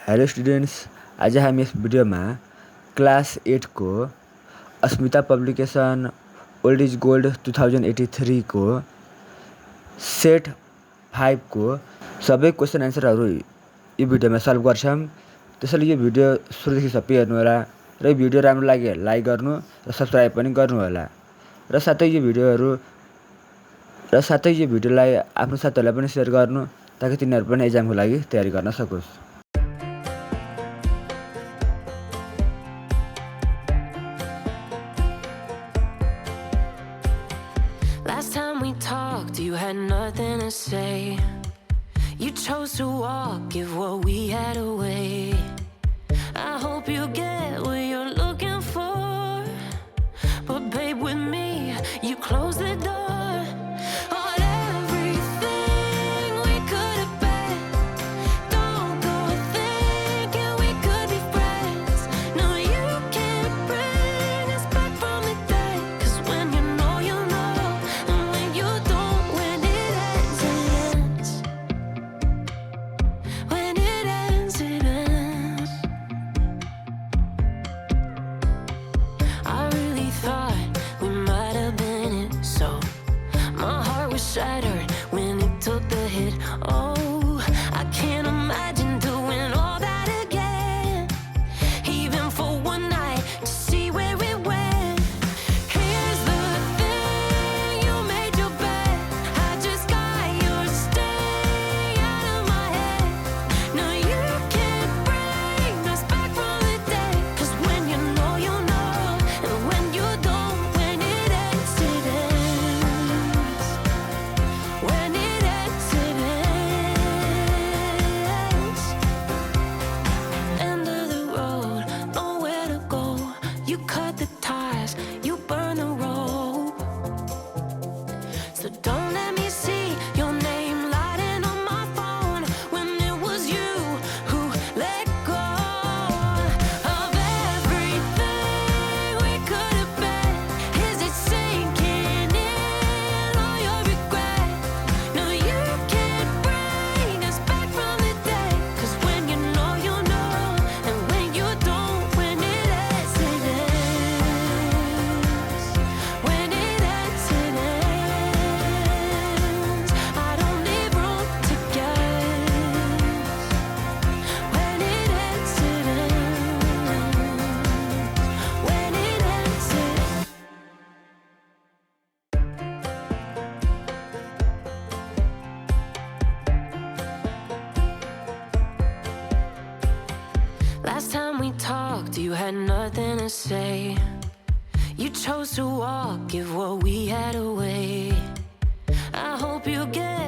Hello students, आज हामी yes भिडियोमा क्लास 8 को अस्मिता पब्लिकेसन ओल्ड इज गोल्ड 2083 को सेट 5 को सबै क्वेसन एन्सरहरू यो भिडियोमा सल्भ गर्छौँ। त्यसैले यो भिडियो सुरुदेखि सबै हेर्नुहोला र यो भिडियो राम्रो लाग्यो लाइक गर्नु र सब्स्क्राइब पनि गर्नुहोला र साथै यो भिडियोलाई आफ्नो साथीहरूलाई पनि सेयर गर्नु ताकि तिनीहरू पनि एक्जामको लागि तयारी गर्न सकोस्। Last time we talked, you had nothing to say. You chose to walk, give what we had away. I hope you get what you're looking for, but babe, with me, you closed the door on everything we could have been. Don't go thinking we could be friends. No, you can't bring us back from the dead. 'Cause when you know, you know. And when you don't, when it ends, it ends. When it ends, it ends. I really thought we might have been it, so my heart was shattered when it took the hit. Oh, I can't imagine doing all that again, even for one night to see where it went. Here's the thing, you made your bed, I just got your stay out of my head. No, you can't bring us back from the dead. 'Cause when you know, you know. And when you don't, when it ends, it ends. When it ends, it ends. End of the road, nowhere to go. You cut the ties, you burn the rope. So don't let me see your name lighting on my phone when it was you who let go of everything we could have been. Is it sinking in all your regret? No, you can't bring us back from the dead. 'Cause when you know, you know. And when you don't, when it ends, it ends. When it ends, it ends. I don't need room to guess. When it ends, it ends. When it ends, it Last time we talked, you had nothing to say. You chose to walk, give what we had away. I hope you get